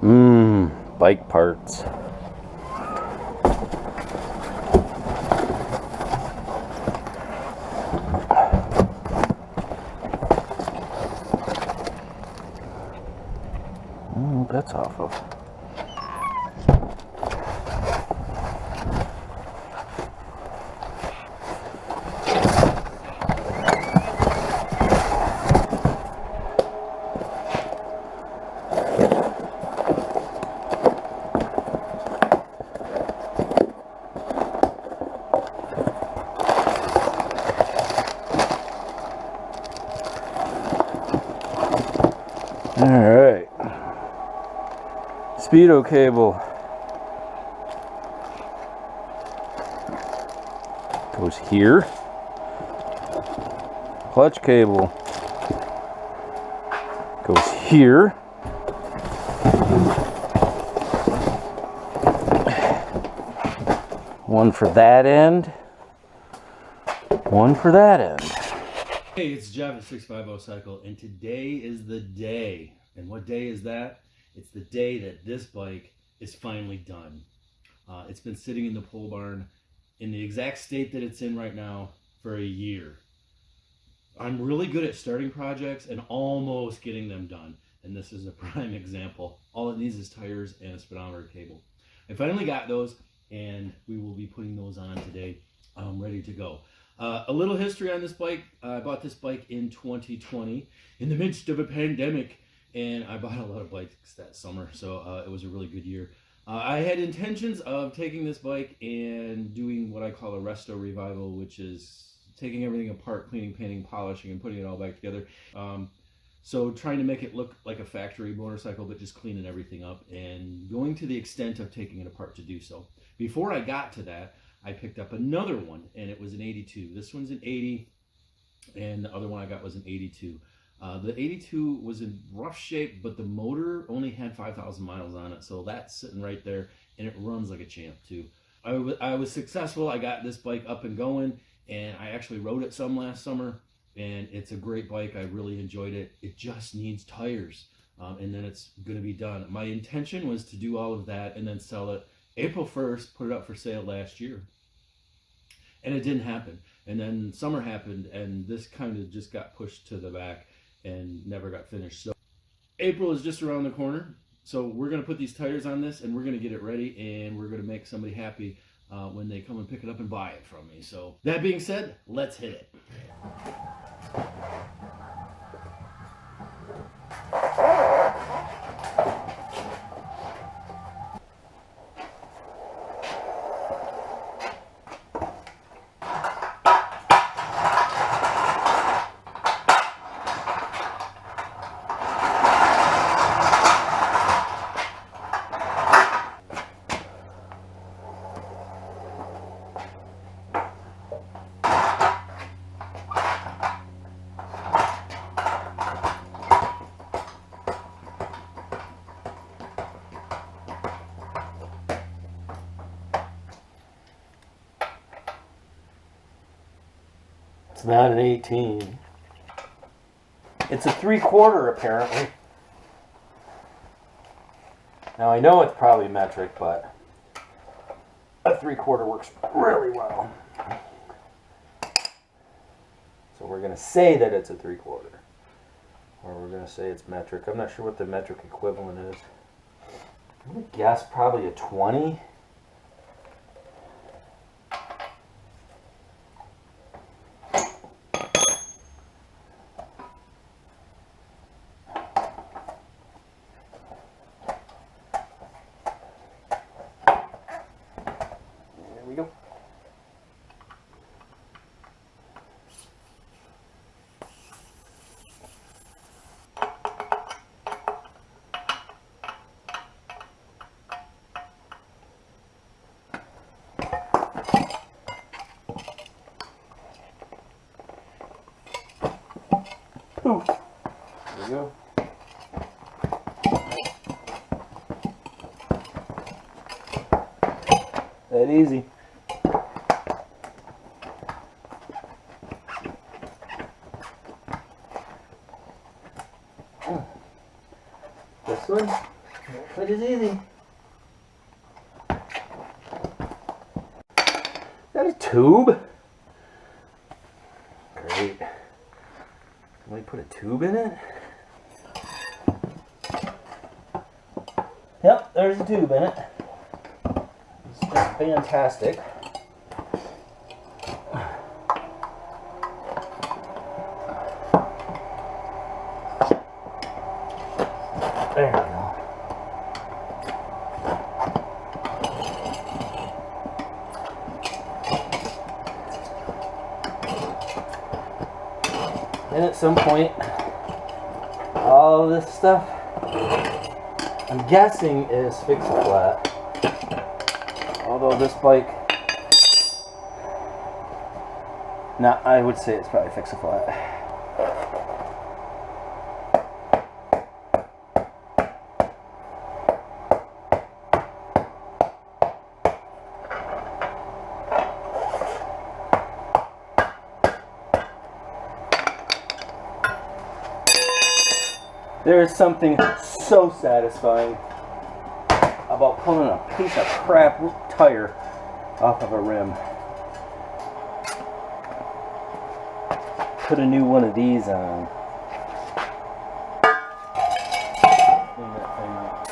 Bike parts. That's off of. All right. Speedo cable goes here. Clutch cable goes here. One for that end, one for that end. Hey, it's Jeff at 650 Cycle, and today is the day. And what day is that? It's the day that this bike is finally done. It's been sitting in the pole barn in the exact state that it's in right now for a year. I'm really good at starting projects and almost getting them done. And this is a prime example. All it needs is tires and a speedometer cable. I finally got those, and we will be putting those on today. I'm ready to go. A little history on this bike. I bought this bike in 2020 in the midst of a pandemic, and I bought a lot of bikes that summer, so it was a really good year. I had intentions of taking this bike and doing what I call a Resto revival, which is taking everything apart, cleaning, painting, polishing, and putting it all back together. So trying to make it look like a factory motorcycle, but just cleaning everything up and going to the extent of taking it apart to do so. Before I got to that, I picked up another one, and it was an 82. This one's an 80, and the other one I got was an 82. The 82 was in rough shape, but the motor only had 5,000 miles on it, so that's sitting right there, and it runs like a champ too. I was successful. I got this bike up and going, and I actually rode it some last summer, and it's a great bike. I really enjoyed it. It just needs tires, and then it's going to be done. My intention was to do all of that and then sell it April 1st, put it up for sale last year. And it didn't happen. And then summer happened, and this kind of just got pushed to the back and never got finished. So April is just around the corner. So we're going to put these tires on this, and we're going to get it ready, and we're going to make somebody happy when they come and pick it up and buy it from me. So that being said, let's hit it. It's not an 18. It's a 3/4 apparently. Now I know it's probably metric, but a 3/4 works really well. So we're going to say that it's a 3/4. Or we're going to say it's metric. I'm not sure what the metric equivalent is. I'm going to guess probably a 20. There we go. Poof. There we go. That easy. This one. Quite as easy. Is that a tube? Great. Can we put a tube in it? Yep, there's a tube in it. It's just fantastic. There we go. And at some point, all of this stuff, I'm guessing, is fix-a-flat. Although this bike, no, I would say it's probably fix-a-flat. There is something so satisfying about pulling a piece of crap tire off of a rim. Put a new one of these on. Clean that thing up.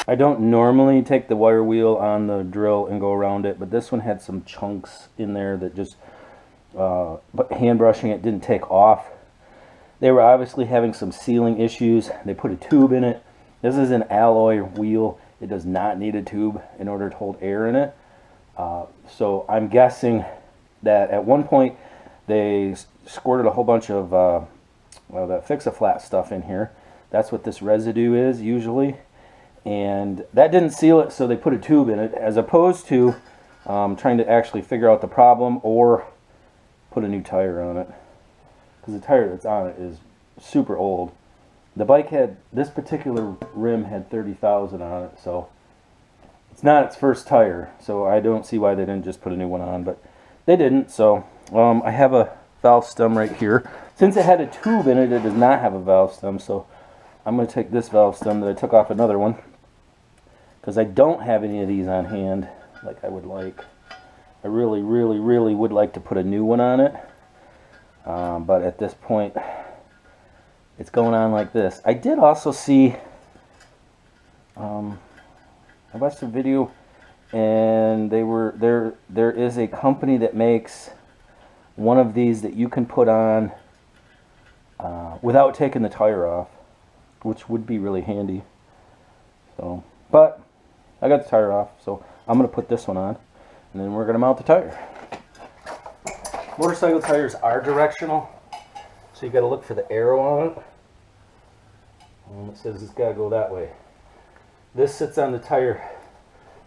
I don't normally take the wire wheel on the drill and go around it, but this one had some chunks in there that just, but hand brushing it didn't take off. They were obviously having some sealing issues. They put a tube in it. This is an alloy wheel. It does not need a tube in order to hold air in it. So I'm guessing that at one point they squirted a whole bunch of well, that fix-a-flat stuff in here. That's what this residue is usually. And that didn't seal it, so they put a tube in it, as opposed to trying to actually figure out the problem or put a new tire on it. Because the tire that's on it is super old. The bike had, this particular rim had 30,000 on it, so it's not its first tire. So I don't see why they didn't just put a new one on, but they didn't. So I have a valve stem right here. Since it had a tube in it, it does not have a valve stem, so I'm going to take this valve stem that I took off another one, because I don't have any of these on hand like I would like. I really, really, really would like to put a new one on it. But at this point, it's going on like this. I did also see, I watched a video, and there is a company that makes one of these that you can put on without taking the tire off, which would be really handy. So, but I got the tire off, so I'm going to put this one on, and then we're going to mount the tire. Motorcycle tires are directional, so you got to look for the arrow on it. And it says it's got to go that way. This sits on the tire.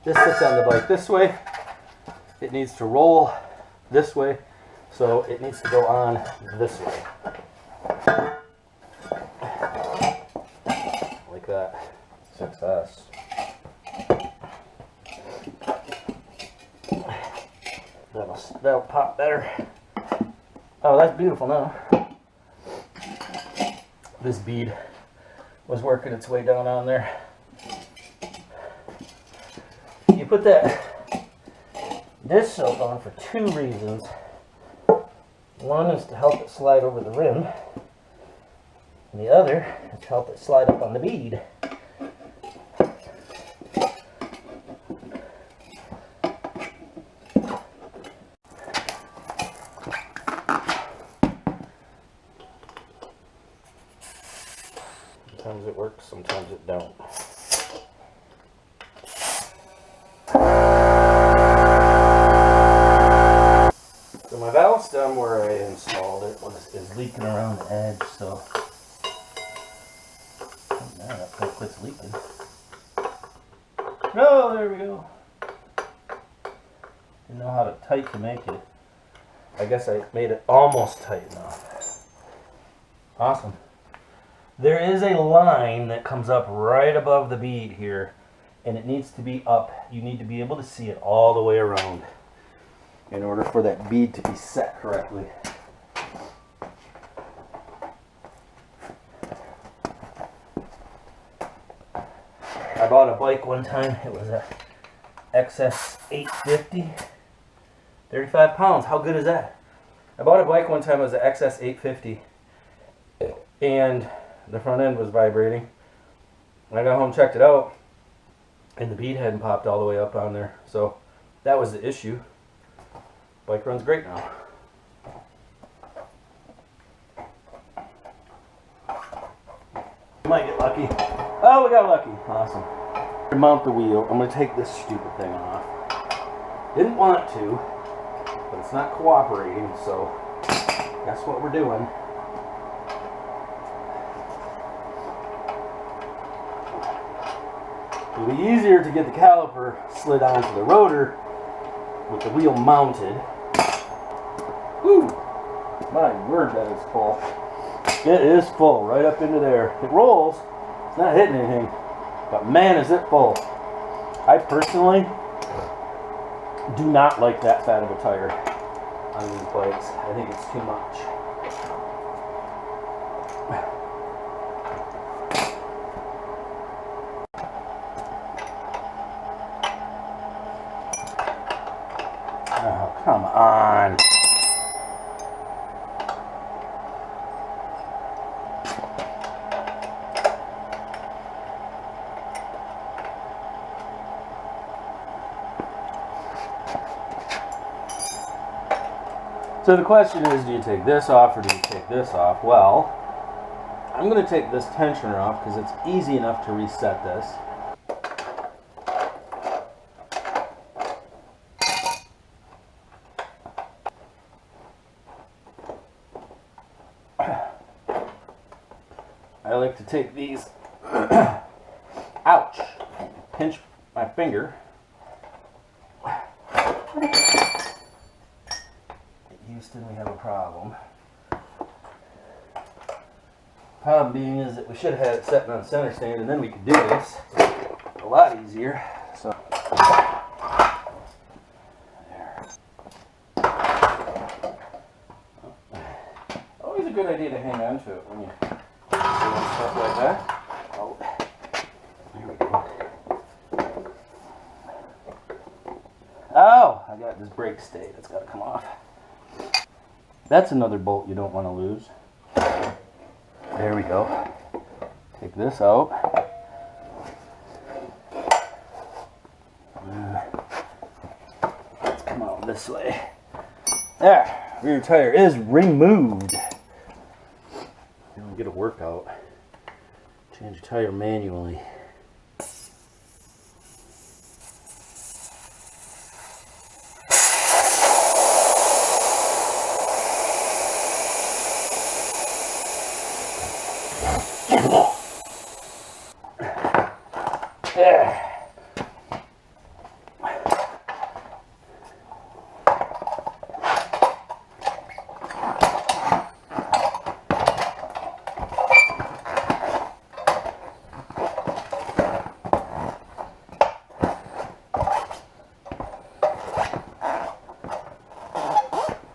This sits on the bike this way. It needs to roll this way, so it needs to go on this way. Like that. Success. That'll pop better. Oh, that's beautiful now. This bead was working its way down on there. You put that disc soap on for two reasons. One is to help it slide over the rim, and the other is to help it slide up on the bead. Sometimes it works, sometimes it don't. So my valve stem where I installed it is leaking around the edge, so now that pipe quits leaking. Oh, there we go. Didn't know how tight to make it. I guess I made it almost tight enough. Awesome. There is a line that comes up right above the bead here, and it needs to be up. You need to be able to see it all the way around in order for that bead to be set correctly. I bought a bike one time. It was a XS850, 35 pounds. How good is that? I bought a bike one time. It was an XS850, and the front end was vibrating. I got home, checked it out, and the bead hadn't popped all the way up on there. So that was the issue. Bike runs great now. Might get lucky. Oh, we got lucky. Awesome. To mount the wheel, I'm going to take this stupid thing off. Didn't want to, but it's not cooperating, so that's what we're doing. It'll be easier to get the caliper slid onto the rotor with the wheel mounted. Whew! My word, that is full. It is full, right up into there. It rolls. It's not hitting anything. But man, is it full. I personally do not like that fat of a tire on these bikes. I think it's too much. Oh, come on. So the question is, do you take this off or do you take this off? Well, I'm going to take this tensioner off because it's easy enough to reset this. I like to take these, ouch, pinch my finger. Houston, we have a problem. Problem being is that we should have had it sitting on center stand and then we could do this a lot easier. So there. Always a good idea to hang on to it when you're doing stuff like that. Oh, there we go. Oh, I got this brake stay that's got to come off. That's another bolt you don't want to lose. There we go. Take this out. Let's come out this way. There, rear tire is removed. You don't get a workout. Change your tire manually. There.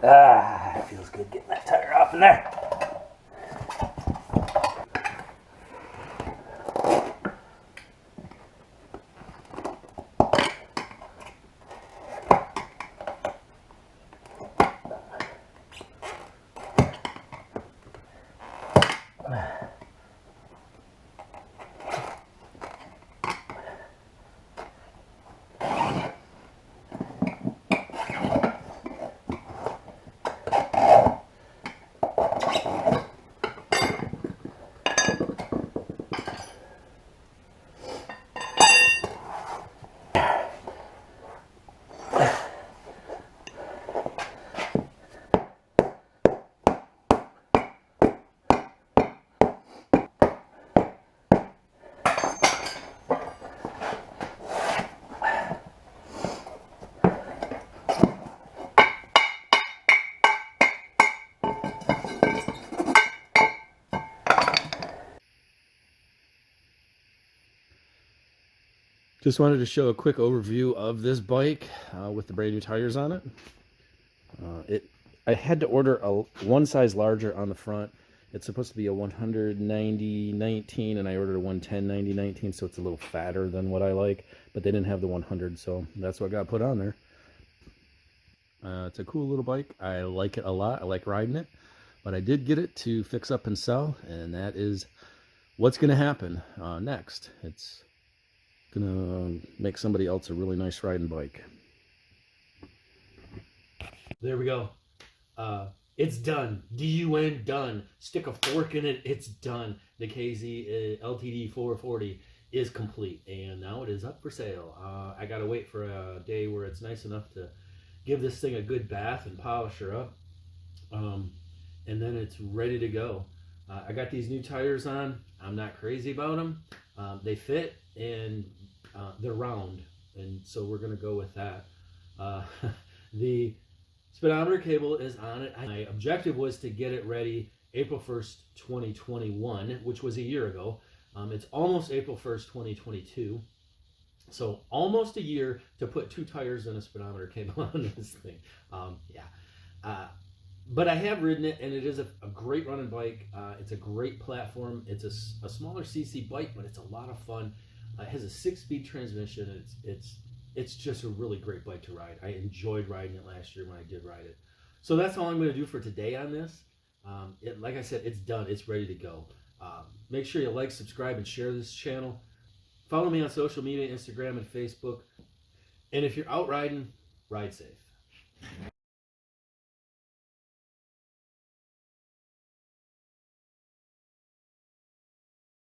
Ah, it feels good getting that tire off in there. Just wanted to show a quick overview of this bike with the brand new tires on it. I had to order one size larger on the front. It's supposed to be a 190/19, and I ordered a 110/90/19, so it's a little fatter than what I like. But they didn't have the 100, so that's what got put on there. It's a cool little bike. I like it a lot. I like riding it. But I did get it to fix up and sell, and that is what's going to happen next. It's going to make somebody else a really nice riding bike. There we go. It's done. D-U-N, done. Stick a fork in it. It's done. The KZ LTD440 is complete, and now it is up for sale. I got to wait for a day where it's nice enough to give this thing a good bath and polish her up. And then it's ready to go. I got these new tires on. I'm not crazy about them. They fit, and they're round, and so we're going to go with that. The speedometer cable is on it. My objective was to get it ready April 1st, 2021, which was a year ago. It's almost April 1st, 2022. So almost a year to put 2 tires and a speedometer cable on this thing. But I have ridden it, and it is a great running bike. It's a great platform. It's a smaller CC bike, but it's a lot of fun. It has a 6-speed transmission. It's just a really great bike to ride. I enjoyed riding it last year when I did ride it. So that's all I'm going to do for today on this. Like I said, it's done. It's ready to go. Make sure you like, subscribe, and share this channel. Follow me on social media, Instagram and Facebook. And if you're out riding, ride safe.